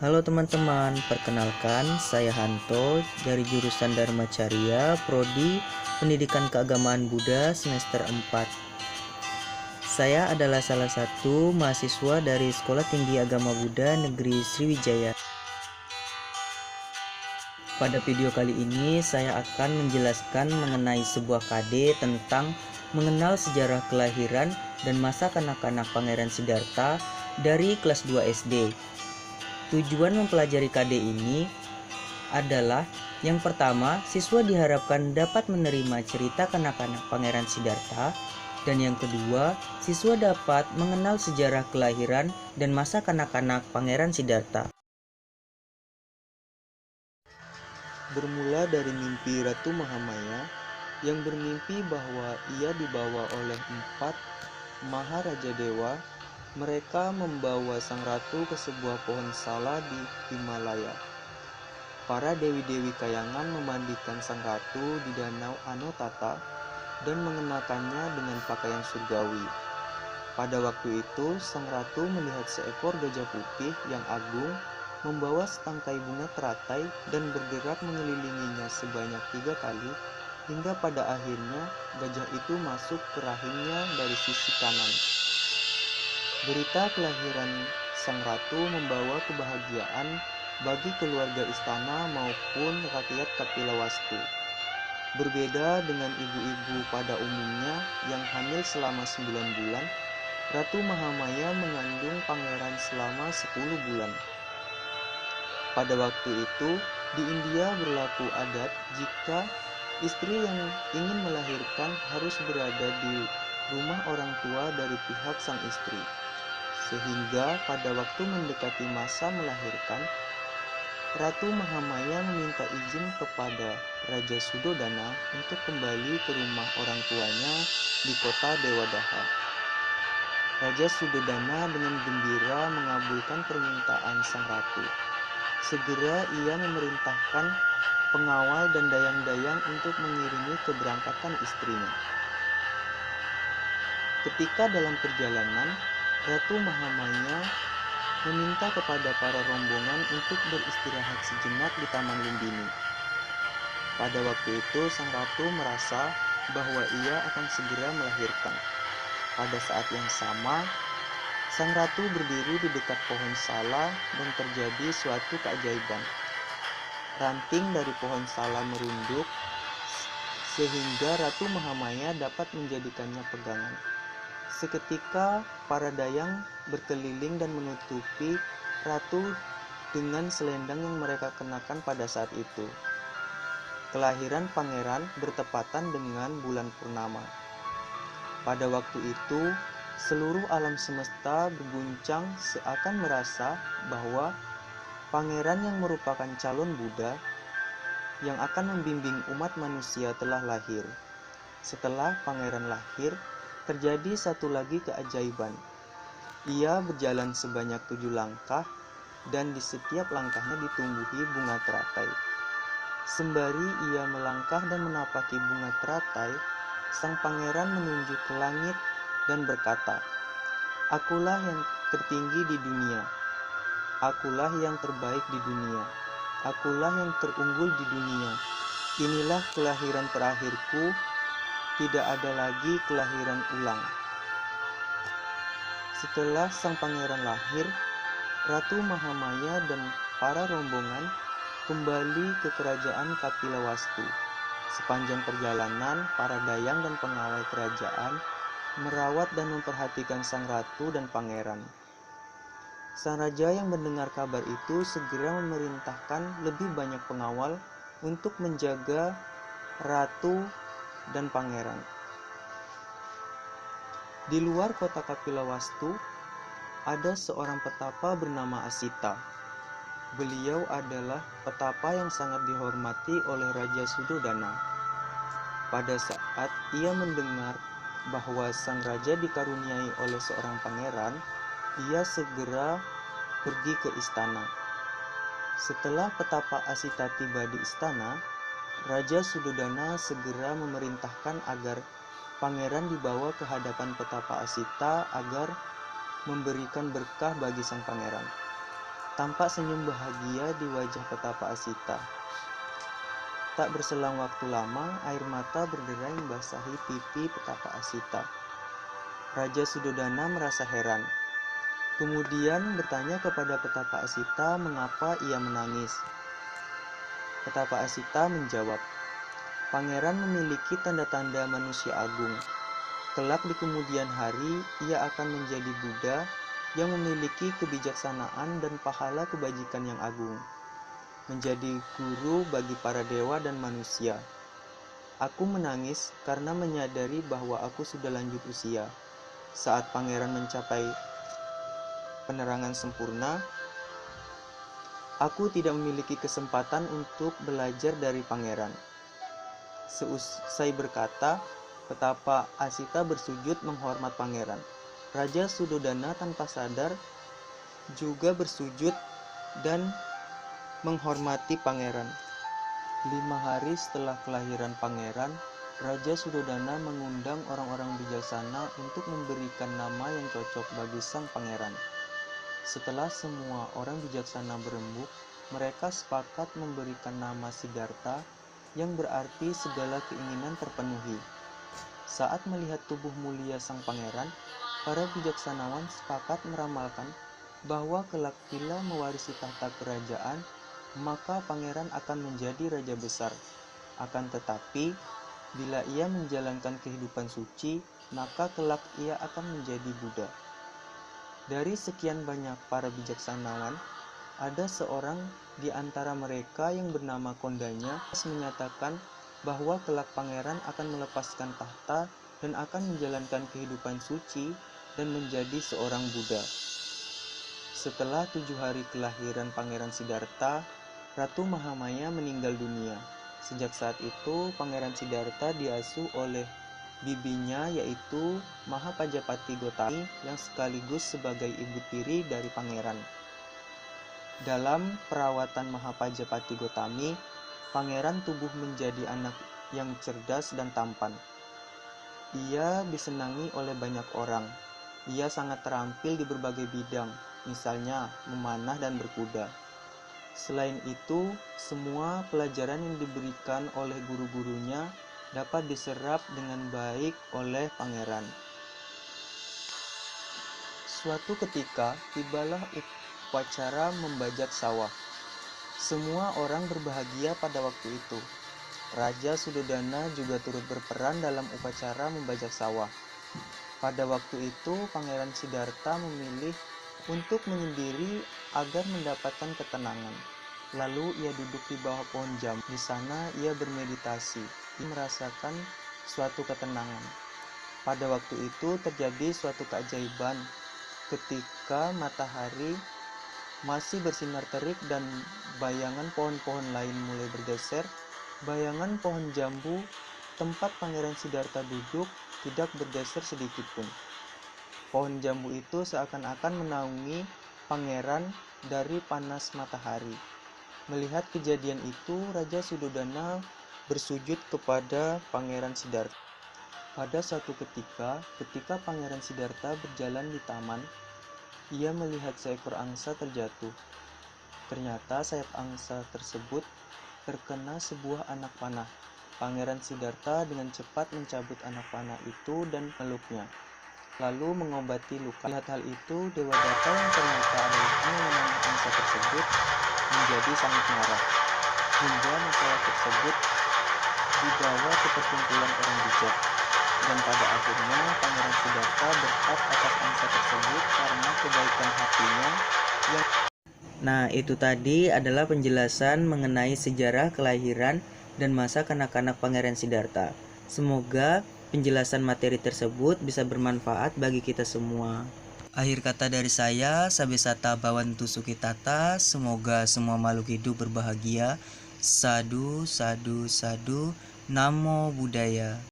Halo teman-teman, perkenalkan saya Hanto dari jurusan Dharma Carya, Prodi Pendidikan Keagamaan Buddha semester 4. Saya adalah salah satu mahasiswa dari Sekolah Tinggi Agama Buddha Negeri Sriwijaya. Pada video kali ini saya akan menjelaskan mengenai sebuah KD tentang mengenal sejarah kelahiran dan masa kanak-kanak Pangeran Siddhartha dari kelas 2 SD. Tujuan mempelajari KD ini adalah yang pertama, siswa diharapkan dapat menerima cerita kanak-kanak Pangeran Siddhartha, dan yang kedua, siswa dapat mengenal sejarah kelahiran dan masa kanak-kanak Pangeran Siddhartha. Bermula dari mimpi Ratu Mahamaya yang bermimpi bahwa ia dibawa oleh 4 Maharaja Dewa. Mereka membawa sang ratu ke sebuah pohon sala di Himalaya. Para dewi-dewi kayangan memandikan sang ratu di danau Anotata dan mengenakannya dengan pakaian surgawi. Pada waktu itu, sang ratu melihat seekor gajah putih yang agung membawa setangkai bunga teratai dan bergerak mengelilinginya sebanyak 3 kali, hingga pada akhirnya gajah itu masuk ke rahimnya dari sisi kanan. Berita kelahiran sang ratu membawa kebahagiaan bagi keluarga istana maupun rakyat Kapilawastu. Berbeda dengan ibu-ibu pada umumnya yang hamil selama 9 bulan, Ratu Mahamaya mengandung pangeran selama 10 bulan. Pada waktu itu, di India berlaku adat jika istri yang ingin melahirkan harus berada di rumah orang tua dari pihak sang istri. Sehingga pada waktu mendekati masa melahirkan, Ratu Mahamaya meminta izin kepada Raja Sudodana untuk kembali ke rumah orang tuanya di kota Dewadaha. Raja Sudodana dengan gembira mengabulkan permintaan sang ratu. Segera ia memerintahkan pengawal dan dayang-dayang untuk mengiringi keberangkatan istrinya. Ketika dalam perjalanan, Ratu Mahamaya meminta kepada para rombongan untuk beristirahat sejenak di Taman Lumbini. Pada waktu itu, sang ratu merasa bahwa ia akan segera melahirkan. Pada saat yang sama, sang ratu berdiri di dekat pohon sala dan terjadi suatu keajaiban. Ranting dari pohon sala merunduk sehingga Ratu Mahamaya dapat menjadikannya pegangan. Seketika para dayang berkeliling dan menutupi ratu dengan selendang yang mereka kenakan pada saat itu. Kelahiran pangeran bertepatan dengan bulan purnama. Pada waktu itu, seluruh alam semesta berguncang seakan merasa bahwa pangeran yang merupakan calon Buddha yang akan membimbing umat manusia telah lahir. Setelah pangeran lahir, terjadi satu lagi keajaiban. Ia berjalan sebanyak 7 langkah dan di setiap langkahnya ditumbuhi bunga teratai. Sembari ia melangkah dan menapaki bunga teratai, sang pangeran menunjuk ke langit dan berkata, "Akulah yang tertinggi di dunia. Akulah yang terbaik di dunia. Akulah yang terunggul di dunia. Inilah kelahiran terakhirku. Tidak ada lagi kelahiran ulang." Setelah sang pangeran lahir, Ratu Mahamaya dan para rombongan kembali ke kerajaan Kapilawastu. Sepanjang perjalanan, para dayang dan pengawal kerajaan merawat dan memperhatikan sang ratu dan pangeran. Sang raja yang mendengar kabar itu segera memerintahkan lebih banyak pengawal untuk menjaga ratu dan pangeran. Di luar kota Kapilawastu, ada seorang petapa bernama Asita. Beliau adalah petapa yang sangat dihormati oleh Raja Sudodana. Pada saat ia mendengar bahwa sang raja dikaruniai oleh seorang pangeran, ia segera pergi ke istana. Setelah petapa Asita tiba di istana, Raja Sudodana segera memerintahkan agar pangeran dibawa ke hadapan petapa Asita agar memberikan berkah bagi sang pangeran. Tampak senyum bahagia di wajah petapa Asita. Tak berselang waktu lama, air mata berderai membasahi pipi petapa Asita. Raja Sudodana merasa heran. Kemudian bertanya kepada petapa Asita mengapa ia menangis. Petapa Asita menjawab, "Pangeran memiliki tanda-tanda manusia agung. Kelak di kemudian hari, ia akan menjadi Buddha yang memiliki kebijaksanaan dan pahala kebajikan yang agung. Menjadi guru bagi para dewa dan manusia. Aku menangis karena menyadari bahwa aku sudah lanjut usia. Saat pangeran mencapai penerangan sempurna, aku tidak memiliki kesempatan untuk belajar dari pangeran." Seusai berkata, petapa Asita bersujud menghormat pangeran. Raja Sudodana tanpa sadar juga bersujud dan menghormati pangeran. 5 hari setelah kelahiran pangeran, Raja Sudodana mengundang orang-orang bijaksana untuk memberikan nama yang cocok bagi sang pangeran. Setelah semua orang bijaksana berembuk, mereka sepakat memberikan nama Siddhartha yang berarti segala keinginan terpenuhi. Saat melihat tubuh mulia sang pangeran, para bijaksanawan sepakat meramalkan bahwa kelak bila mewarisi tahta kerajaan, maka pangeran akan menjadi raja besar. Akan tetapi, bila ia menjalankan kehidupan suci, maka kelak ia akan menjadi Buddha. Dari sekian banyak para bijaksanawan, ada seorang di antara mereka yang bernama Kondanya menyatakan bahwa kelak pangeran akan melepaskan tahta dan akan menjalankan kehidupan suci dan menjadi seorang Buddha. Setelah 7 hari kelahiran Pangeran Siddhartha, Ratu Mahamaya meninggal dunia. Sejak saat itu, Pangeran Siddhartha diasuh oleh bibinya yaitu Mahapajapati Gotami yang sekaligus sebagai ibu tiri dari pangeran. Dalam perawatan Mahapajapati Gotami, pangeran tumbuh menjadi anak yang cerdas dan tampan. Ia disenangi oleh banyak orang. Ia sangat terampil di berbagai bidang, misalnya memanah dan berkuda. Selain itu, semua pelajaran yang diberikan oleh guru-gurunya dapat diserap dengan baik oleh pangeran. Suatu ketika, tibalah upacara membajak sawah. Semua orang berbahagia pada waktu itu. Raja Sudodana juga turut berperan dalam upacara membajak sawah. Pada waktu itu, Pangeran Siddhartha memilih untuk menyendiri agar mendapatkan ketenangan. Lalu ia duduk di bawah pohon jambu. Di sana ia bermeditasi. Ia merasakan suatu ketenangan. Pada waktu itu terjadi suatu keajaiban. Ketika matahari masih bersinar terik dan bayangan pohon-pohon lain mulai bergeser, bayangan pohon jambu tempat Pangeran Siddhartha duduk tidak bergeser sedikit pun. Pohon jambu itu seakan-akan menaungi pangeran dari panas matahari. Melihat kejadian itu, Raja Sudodana bersujud kepada Pangeran Siddhartha. Pada suatu ketika Pangeran Siddhartha berjalan di taman, ia melihat seekor angsa terjatuh. Ternyata sayap angsa tersebut terkena sebuah anak panah. Pangeran Siddhartha dengan cepat mencabut anak panah itu dan meluknya, lalu mengobati luka. Melihat hal itu, Dewa Data yang ternyata adalah mengenai angsa tersebut menjadi sangat marah, hingga masalah tersebut dibawa ke perkumpulan orang bijak. Dan pada akhirnya Pangeran Siddhartha berhak atas angsa tersebut karena kebaikan hatinya yang... Nah, itu tadi adalah penjelasan mengenai sejarah kelahiran dan masa kanak-kanak Pangeran Siddhartha. Semoga penjelasan materi tersebut bisa bermanfaat bagi kita semua. Akhir kata dari saya, Sabesata Bhawantu Sukhitata. Semoga semua makhluk hidup berbahagia. Sadu, sadu, sadu. Namo Buddhaya.